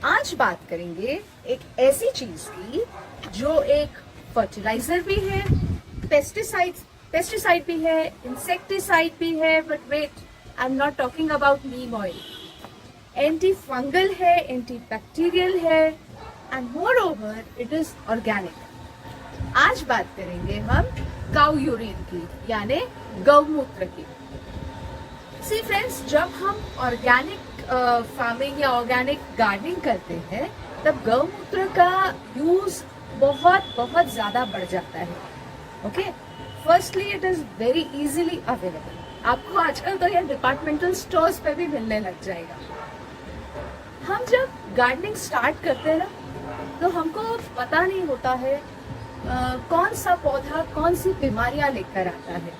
आज बात करेंगे एक ऐसी चीज की जो एक फर्टिलाइजर भी है, पेस्टिसाइड भी है, इंसेक्टिसाइड भी है, but wait, I am not talking about neem oil. Anti fungal है, एंटी बैक्टीरियल है, and moreover it is organic. आज बात करेंगे हम काउ यूरिन की, यानी गौमूत्र की। सी फ्रेंड्स, जब हम ऑर्गेनिक फार्मिंग या ऑर्गेनिक गार्डनिंग करते हैं तब गौमूत्र का यूज बहुत ज्यादा बढ़ जाता है। Okay, firstly it is very easily available. आपको आजकल तो ये डिपार्टमेंटल स्टोर्स पे भी मिलने लग जाएगा। हम जब गार्डनिंग स्टार्ट करते हैं ना, तो हमको पता नहीं होता है कौन सा पौधा कौन सी बीमारियां लेकर आता है।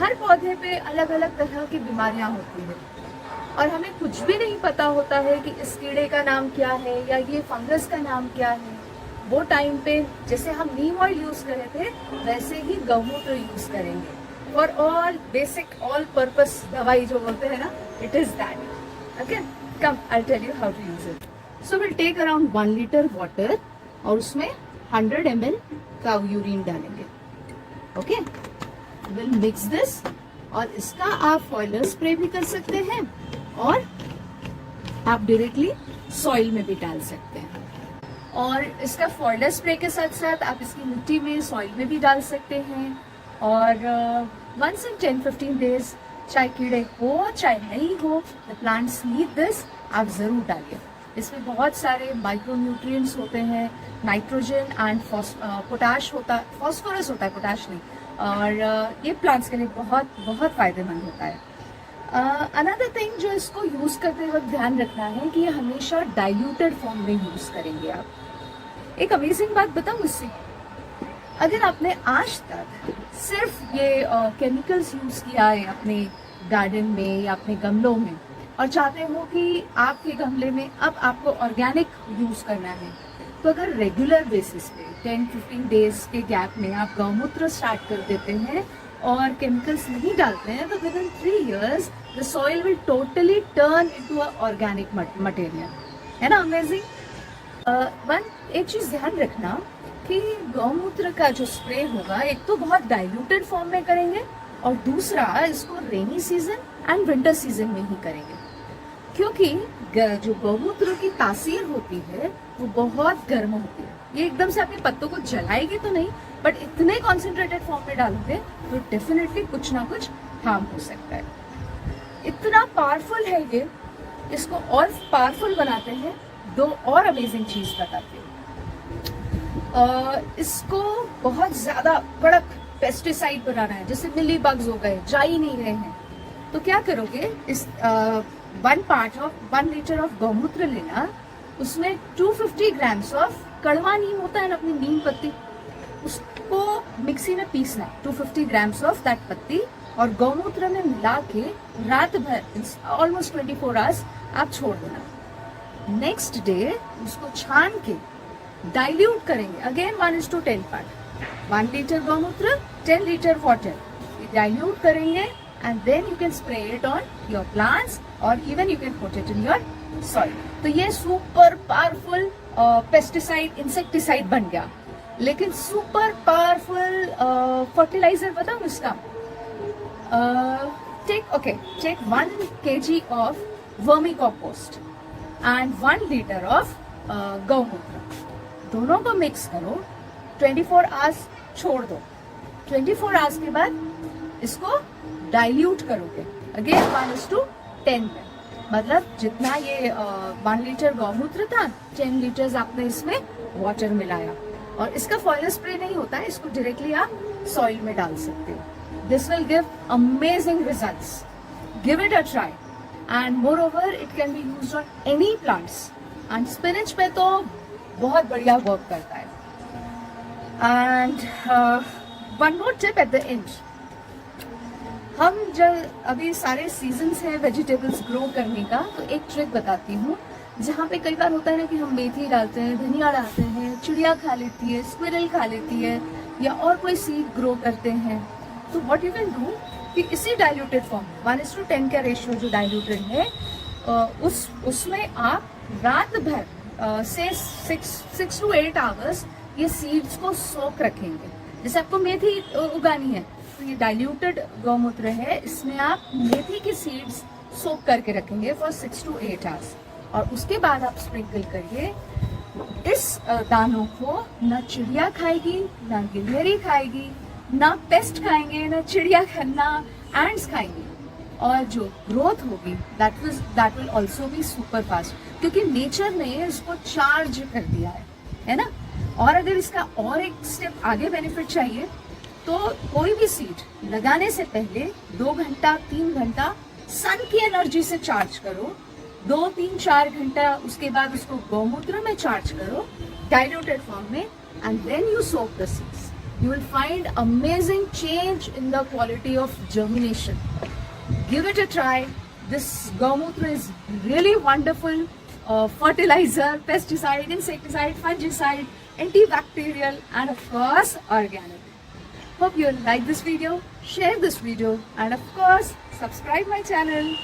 हर पौधे पे अलग अलग तरह की बीमारियां होती है और हमें कुछ भी नहीं पता होता है कि इस कीड़े का नाम क्या है या ये फंगस का नाम क्या है। वो टाइम पे जैसे हम नीम ऑयल यूज कर रहे थे वैसे ही गौमूत्र यूज करेंगे for all basic all purpose दवाई जो बोलते हैं ना, it is that. Okay, come I tell you how to use it. So will take around 1 litre water और उसमें 100 ml काउ यूरिन डालेंगे। ओके, विल मिक्स दिस और इसका आप फॉइलर स्प्रे भी कर सकते हैं और आप डायरेक्टली सॉइल में भी डाल सकते हैं। और इसका फॉइलर स्प्रे के साथ साथ आप इसकी मिट्टी में सॉइल में भी डाल सकते हैं। और वंस इन 10-15 डेज, चाहे कीड़े हो चाहे नहीं हो, द प्लांट्स नीड दिस, आप जरूर डालिए। इसमें बहुत सारे माइक्रो न्यूट्रिएंट्स होते हैं, नाइट्रोजन एंड पोटाश होता है, फॉस्फोरस होता है, पोटाश नहीं। और ये प्लांट्स के लिए बहुत फायदेमंद होता है। अनदर थिंग जो इसको यूज करते वक्त ध्यान रखना है कि ये हमेशा डाइल्यूटेड फॉर्म में यूज करेंगे आप। एक अमेजिंग बात बताऊं इससे, अगर आपने आज तक सिर्फ ये केमिकल्स यूज किया है अपने गार्डन में या अपने गमलों में और चाहते हो कि आपके गमले में अब आपको ऑर्गेनिक यूज करना है, तो अगर रेगुलर बेसिस पे 10-15 डेज के गैप में आप गौमूत्र स्टार्ट कर देते हैं और केमिकल्स नहीं डालते हैं, तो with in 3 years the soil will totally turn into a organic material. है ना अमेजिंग। एक चीज ध्यान रखना कि गौमूत्र का जो स्प्रे होगा, एक तो बहुत डाइल्यूटेड फॉर्म में करेंगे और दूसरा इसको rainy season and winter season में ही करेंगे, क्योंकि जो गौमूत्र की तासीर होती है वो बहुत गर्म होती है। ये एकदम से आपके पत्तों को जलाएगी तो नहीं, बट इतने कॉन्सेंट्रेटेड फॉर्म में डालोगे तो डेफिनेटली कुछ ना कुछ हार्म हो सकता है। इतना पावरफुल है ये। इसको और पावरफुल बनाते हैं 2 और अमेजिंग चीज बताते हैं। इसको बहुत ज्यादा कड़क पेस्टिसाइड बनाना है, जैसे मिली बग्स हो गए, जा ही नहीं रहे हैं, तो क्या करोगे, इस 1 लीटर ऑफ गौमूत्र लेना, उसमें 250 ग्राम्स ऑफ कड़वा नीम होता है ना, अपनी नीम पत्ती, उसको मिक्सी में पीसना है, 250 ग्राम्स ऑफ दैट पत्ती, और गौमूत्र में मिला के रात भर ऑलमोस्ट 24 आवर्स आप छोड़ देना। नेक्स्ट डे उसको छान के डाइल्यूट करेंगे, अगेन 1:10 पार्ट। 1 लीटर गौमूत्र, 10 लीटर वाटर, डाइल्यूट करेंगे and then you can spray it on your plants or even you can put it in your soil। तो ये सुपर पावरफुल पेस्टिसाइड इंसेक्टिसाइड बन गया। लेकिन सुपर पावरफुल फर्टिलाइजर बताऊं इसका, take 1 kg of vermi compost and 1 liter of गौमूत्र, दोनों को मिक्स करो, 24 आवर्स छोड़ दो। 24 आवर्स के बाद इसको डाइल्यूट करोगे, अगेन 1:10 में, मतलब जितना ये 1 लीटर गौमूत्र था, 10 लीटर्स आपने इसमें वाटर मिलाया। और इसका फॉइलर स्प्रे नहीं होता है, इसको डायरेक्टली आप सॉइल में डाल सकते हो। This will give amazing results, give it a try, and moreover it can be used on any plants, and spinach पे तो बहुत बढ़िया वर्क करता है। And one more tip at the end, हम जब अभी सारे सीजन्स हैं वेजिटेबल्स ग्रो करने का, तो एक ट्रिक बताती हूँ, जहाँ पे कई बार होता है ना कि हम मेथी डालते हैं, धनिया डालते हैं, चिड़िया खा लेती है, स्क्विरल खा लेती है, या और कोई सीड ग्रो करते हैं, तो व्हाट यू कैन डू कि इसी डाइल्यूटेड फॉर्म 1:10 का रेशियो जो डाइल्यूटेड है, उसमें आप रात भर से 6 to 8 आवर्स ये सीड्स को सोक रखेंगे। जैसे आपको मेथी उगानी है तो ये डाइल्यूटेड गौमूत्र है, इसमें आप मेथी के सीड्स सोक करके रखेंगे फॉर 6 to 8 आवर्स और उसके बाद आप स्प्रिंकल करिए। इस दानों को ना चिड़िया खाएगी, ना गिलहरी खाएगी, ना पेस्ट खाएंगे, ना चिड़िया ना एंड्स खाएंगे और जो ग्रोथ होगी that will also be super fast, क्योंकि नेचर ने इसको चार्ज कर दिया है ना। और अगर इसका और एक स्टेप आगे बेनिफिट चाहिए तो कोई भी सीड लगाने से पहले 2 घंटा 3 घंटा सन की एनर्जी से चार्ज करो, 2 3 4 घंटा उसके बाद उसको गौमूत्र में चार्ज करो डाइल्यूटेड फॉर्म में, and then you soak the seeds. You will find amazing change in the quality of germination. Give it a try. This Gaumutra is really wonderful fertilizer, pesticide, insecticide, fungicide, antibacterial, and of course organic. Hope you like this video, share this video, and of course subscribe my channel.